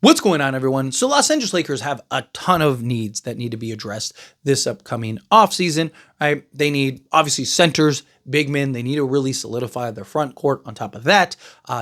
What's going on, everyone? So Los Angeles Lakers have a ton of needs that need to be addressed this upcoming offseason, right? They need, obviously, centers, big men. They need to really solidify their front court. On top of that,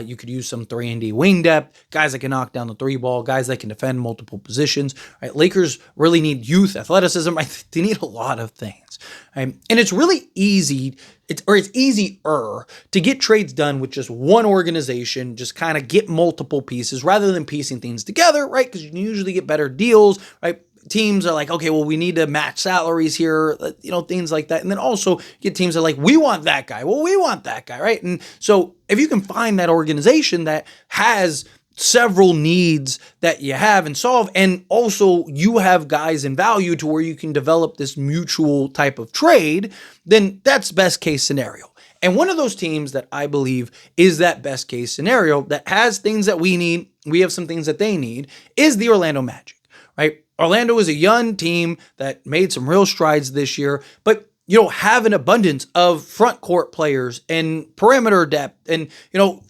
you could use some 3-and-D wing depth, guys that can knock down the three ball, guys that can defend multiple positions, right? Lakers really need youth, athleticism, right? They need a lot of things, right? And it's really easy, it's easier to get trades done with just one organization, just kind of get multiple pieces rather than piecing things together, right? Because you can usually get better deals, right? Teams are like, okay, well, we need to match salaries here, things like that. And then also get teams that are like, we want that guy. Well, we want that guy, right? And so if you can find that organization that has several needs that you have and solve, and also you have guys in value to where you can develop this mutual type of trade, then that's best case scenario. And one of those teams that I believe is that best case scenario that has things that we need, we have some things that they need, is the Orlando Magic, right? Orlando is a young team that made some real strides this year, but have an abundance of front court players and perimeter depth and,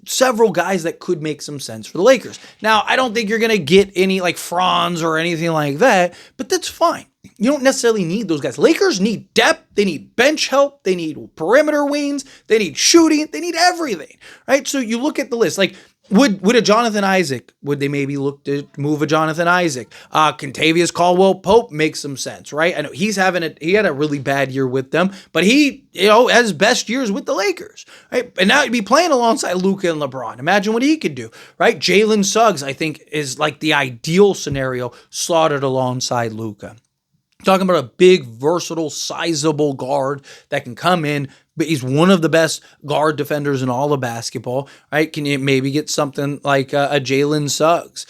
several guys that could make some sense for the Lakers. Now, I don't think you're going to get any like Franz or anything like that, but that's fine. You don't necessarily need those guys. Lakers need depth. They need bench help. They need perimeter wings. They need shooting. They need everything, right? So you look at the list, like, would a Jonathan Isaac, would they maybe look to move a Jonathan Isaac? Kentavious Caldwell-Pope makes some sense, right? I know he had a really bad year with them, but he, has best years with the Lakers, right? And now he'd be playing alongside Luka and LeBron. Imagine what he could do, right? Jalen Suggs, I think, is like the ideal scenario slotted alongside Luka. Talking about a big, versatile, sizable guard that can come in, but he's one of the best guard defenders in all of basketball, right? Can you maybe get something like a Jalen Suggs?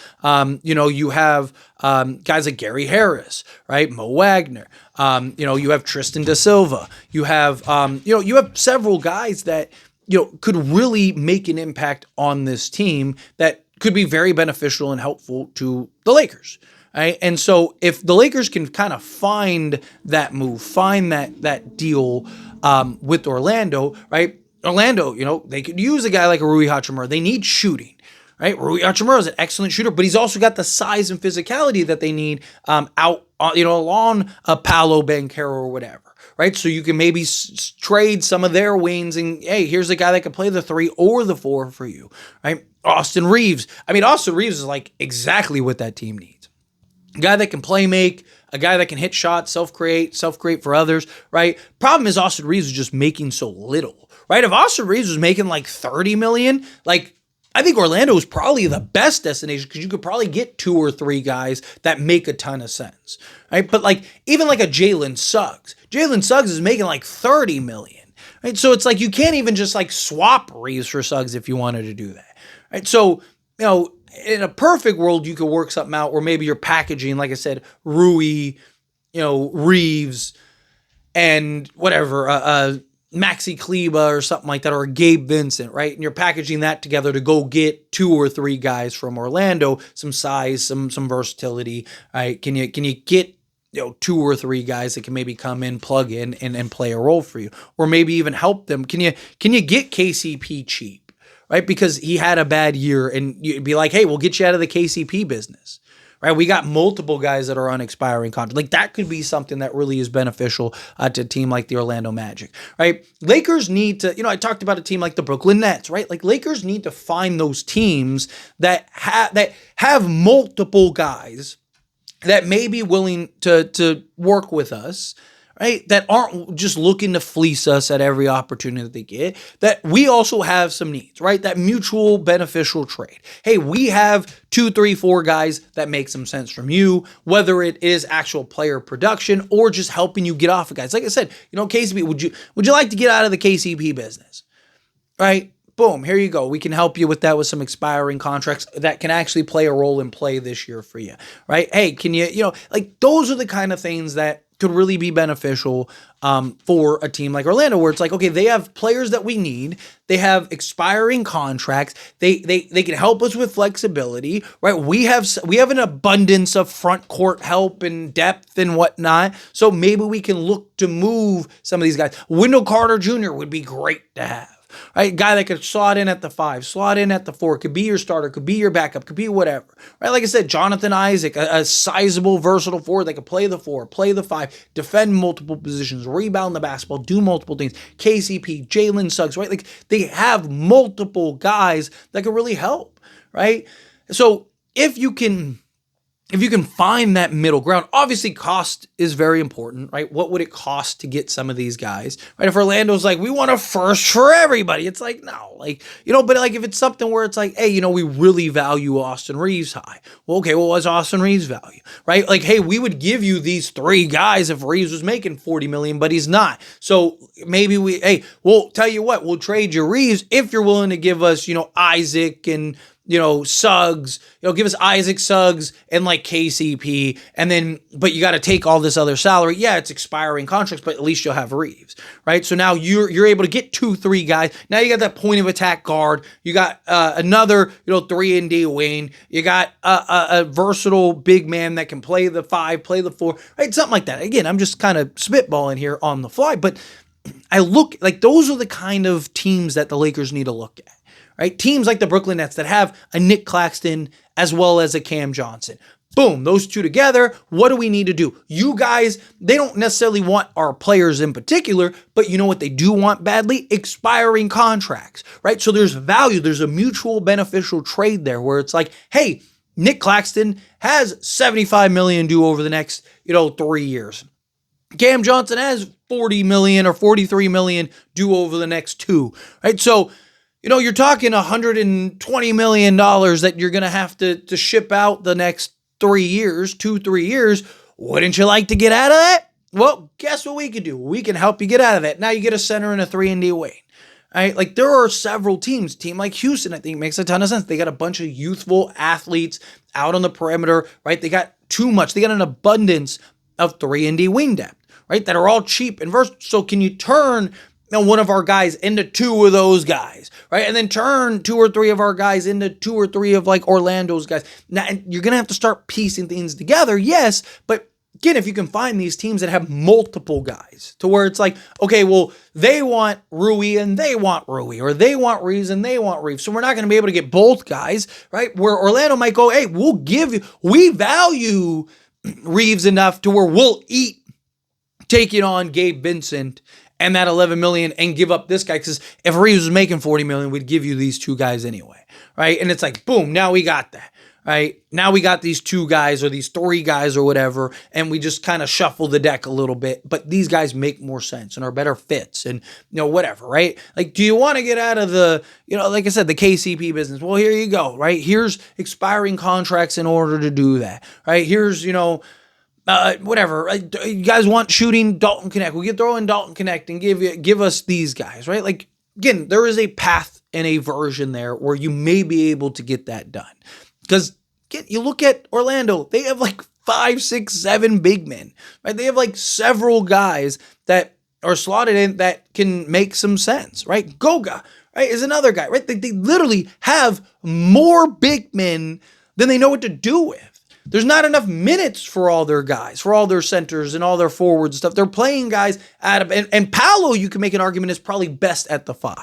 You have guys like Gary Harris, right? Mo Wagner. You have Tristan da Silva. You have, you have several guys that, could really make an impact on this team that could be very beneficial and helpful to the Lakers. Right? And so if the Lakers can kind of find that move, find that deal with Orlando, right? Orlando, they could use a guy like a Rui Hachimura. They need shooting, right? Rui Hachimura is an excellent shooter, but he's also got the size and physicality that they need along a Paolo Banchero or whatever, right? So you can maybe trade some of their wings and, hey, here's a guy that can play the 3 or the 4 for you, right? Austin Reeves. Austin Reeves is like exactly what that team needs. A guy that can play make, a guy that can hit shots, self-create for others, right? Problem is Austin Reeves is just making so little, right? If Austin Reeves was making like $30 million, like I think Orlando is probably the best destination because you could probably get 2 or 3 guys that make a ton of sense, right? But like even like a Jalen Suggs is making like $30 million, right? So it's like you can't even just like swap Reeves for Suggs if you wanted to do that, right? So, in a perfect world, you could work something out where maybe you're packaging, like I said, Rui, Reeves, and whatever, Maxi Kleba or something like that, or a Gabe Vincent, right? And you're packaging that together to go get 2 or 3 guys from Orlando, some size, some versatility, right? Can you get 2 or 3 guys that can maybe come in, plug in, and play a role for you, or maybe even help them? Can you get KCP cheap? Right? Because he had a bad year and you'd be like, hey, we'll get you out of the KCP business, right? We got multiple guys that are on expiring contracts. Like that could be something that really is beneficial to a team like the Orlando Magic, right? Lakers need to, I talked about a team like the Brooklyn Nets, right? Like Lakers need to find those teams that have multiple guys that may be willing to work with us, right? That aren't just looking to fleece us at every opportunity that they get, that we also have some needs, right? That mutual beneficial trade. Hey, we have 2, 3, 4 guys that make some sense from you, whether it is actual player production or just helping you get off of guys. Like I said, KCP, would you like to get out of the KCP business, right? Boom, here you go. We can help you with that with some expiring contracts that can actually play a role in play this year for you, right? Hey, can you, like those are the kind of things that could really be beneficial for a team like Orlando, where it's like, okay, they have players that we need. They have expiring contracts. They can help us with flexibility, right? We have an abundance of front court help and depth and whatnot. So maybe we can look to move some of these guys. Wendell Carter Jr. would be great to have. right? Guy that could slot in at the 5, slot in at the 4, could be your starter, could be your backup, could be whatever, right? Like I said, Jonathan Isaac, a sizable, versatile forward that could play the 4, play the 5, defend multiple positions, rebound the basketball, do multiple things. KCP, Jalen Suggs, right? Like they have multiple guys that could really help, right? So if you can find that middle ground, obviously cost is very important, right? What would it cost to get some of these guys, right? If Orlando's like, we want a first for everybody, it's like, no, like, but like if it's something where it's like, hey, we really value Austin Reaves high. Well, okay, well, what's Austin Reaves' value, right? Like, hey, we would give you these 3 guys if Reaves was making $40 million, but he's not. So maybe we'll tell you what, we'll trade you Reaves if you're willing to give us, Isaac and, Suggs, give us Isaac, Suggs, and like KCP, and then, but you got to take all this other salary. Yeah, it's expiring contracts, but at least you'll have Reaves, right? So now you're able to get 2-3 guys. Now you got that point of attack guard. You got another, 3-and-D wing. You got a versatile big man that can play the 5, play the 4, right? Something like that. Again, I'm just kind of spitballing here on the fly, but I look like those are the kind of teams that the Lakers need to look at. Right? Teams like the Brooklyn Nets that have a Nick Claxton as well as a Cam Johnson. Boom, those two together, what do we need to do? You guys, they don't necessarily want our players in particular, but you know what they do want badly? Expiring contracts, right? So there's value, there's a mutual beneficial trade there where it's like, hey, Nick Claxton has $75 million due over the next, 3 years. Cam Johnson has $40 million or $43 million due over the next 2, right? So you're talking $120 million that you're going to have to ship out the next 3 years, 3 years. Wouldn't you like to get out of that? Well, guess what we can do? We can help you get out of that. Now you get a center and a 3-and-D wing. Right? Like there are several teams. Team like Houston, I think makes a ton of sense. They got a bunch of youthful athletes out on the perimeter, right? They got too much. They got an abundance of 3-and-D wing depth, right? That are all cheap and versatile. So can you turn one of our guys into 2 of those guys, right? And then turn 2 or 3 of our guys into 2 or 3 of like Orlando's guys. Now, you're going to have to start piecing things together, yes, but again, if you can find these teams that have multiple guys to where it's like, okay, well, they want Rui and they want Rui, or they want Reaves and they want Reaves. So we're not going to be able to get both guys, right? Where Orlando might go, hey, we value Reaves enough to where we'll eat taking on Gabe Vincent and that $11 million and give up this guy. Because if Reaves was making $40 million, we'd give you these 2 guys anyway, right? And it's like, boom, now we got that, right? Now we got these 2 guys or these 3 guys or whatever, and we just kind of shuffle the deck a little bit. But these guys make more sense and are better fits and, whatever, right? Like, do you want to get out of the, like I said, the KCP business? Well, here you go, right? Here's expiring contracts in order to do that, right? Here's, whatever, right? You guys want shooting Dalton Connect? We can throw in Dalton Connect and give us these guys, right? Like, again, there is a path and a version there where you may be able to get that done. Because you look at Orlando, they have like 5, 6, 7 big men, right? They have like several guys that are slotted in that can make some sense, right? Goga, right, is another guy, right? They literally have more big men than they know what to do with. There's not enough minutes for all their guys, for all their centers and all their forwards and stuff. They're playing guys and Paolo, you can make an argument, is probably best at the 5,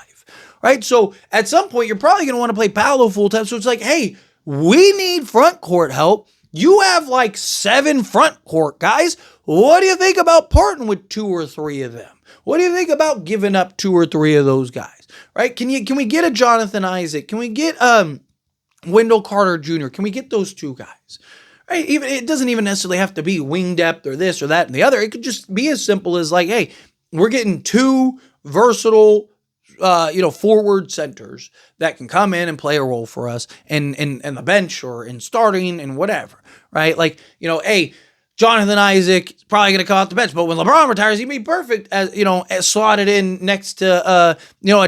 right? So at some point, you're probably going to want to play Paolo full time. So it's like, hey, we need front court help. You have like 7 front court guys. What do you think about parting with 2 or 3 of them? What do you think about giving up 2 or 3 of those guys, right? Can we get a Jonathan Isaac? Can we get Wendell Carter Jr.? Can we get those 2 guys? Right? Even it doesn't even necessarily have to be wing depth or this or that and the other. It could just be as simple as like, hey, we're getting 2 versatile, forward centers that can come in and play a role for us in the bench or in starting and whatever, right? Like, hey, Jonathan Isaac is probably going to come off the bench, but when LeBron retires, he'd be perfect as slotted in next to a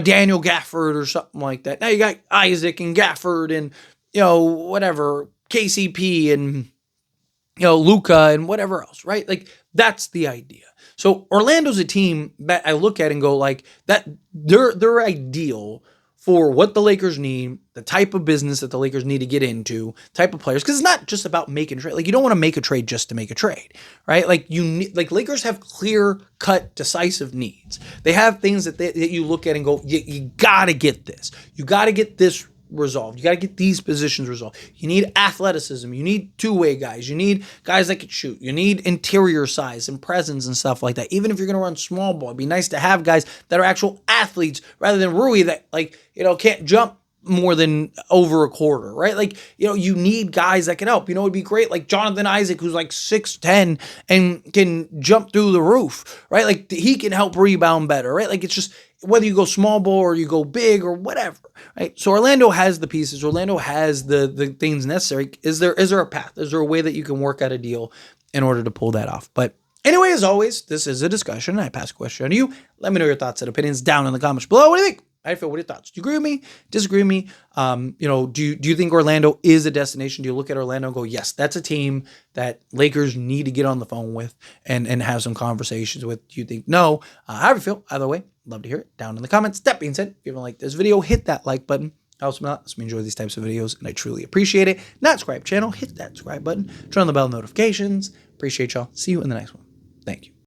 Daniel Gafford or something like that. Now you got Isaac and Gafford and whatever, KCP and Luka and whatever else, right? Like that's the idea. So Orlando's a team that I look at and go like that they're ideal for what the Lakers need, the type of business that the Lakers need to get into, type of players, because it's not just about making trade. Like, you don't want to make a trade just to make a trade, right? Like, Lakers have clear cut, decisive needs. They have things that you look at and go, you got to get this. You got to get this resolved. You got to get these positions resolved. You need athleticism. You need two-way guys. You need guys that can shoot. You need interior size and presence and stuff like that. Even if you're going to run small ball, it'd be nice to have guys that are actual athletes rather than Rui that, like, can't jump more than over a quarter, right? Like, you need guys that can help. It'd be great, like Jonathan Isaac, who's like 6'10" and can jump through the roof, right? Like, he can help rebound better, right? Like, it's just whether you go small ball or you go big or whatever, right? So Orlando has the pieces. Orlando has the things necessary. Is there a path? Is there a way that you can work out a deal in order to pull that off? But anyway, as always, this is a discussion. I pass a question on to you. Let me know your thoughts and opinions down in the comments below. What do you think? How do you feel? What are your thoughts? Do you agree with me? Disagree with me? Do you think Orlando is a destination? Do you look at Orlando and go, yes, that's a team that Lakers need to get on the phone with and have some conversations with? Do you think no? However you feel, either way, love to hear it down in the comments. That being said, if you haven't liked this video, hit that like button. Helps me enjoy these types of videos, and I truly appreciate it. Not subscribe channel, hit that subscribe button. Turn on the bell notifications. Appreciate y'all. See you in the next one. Thank you.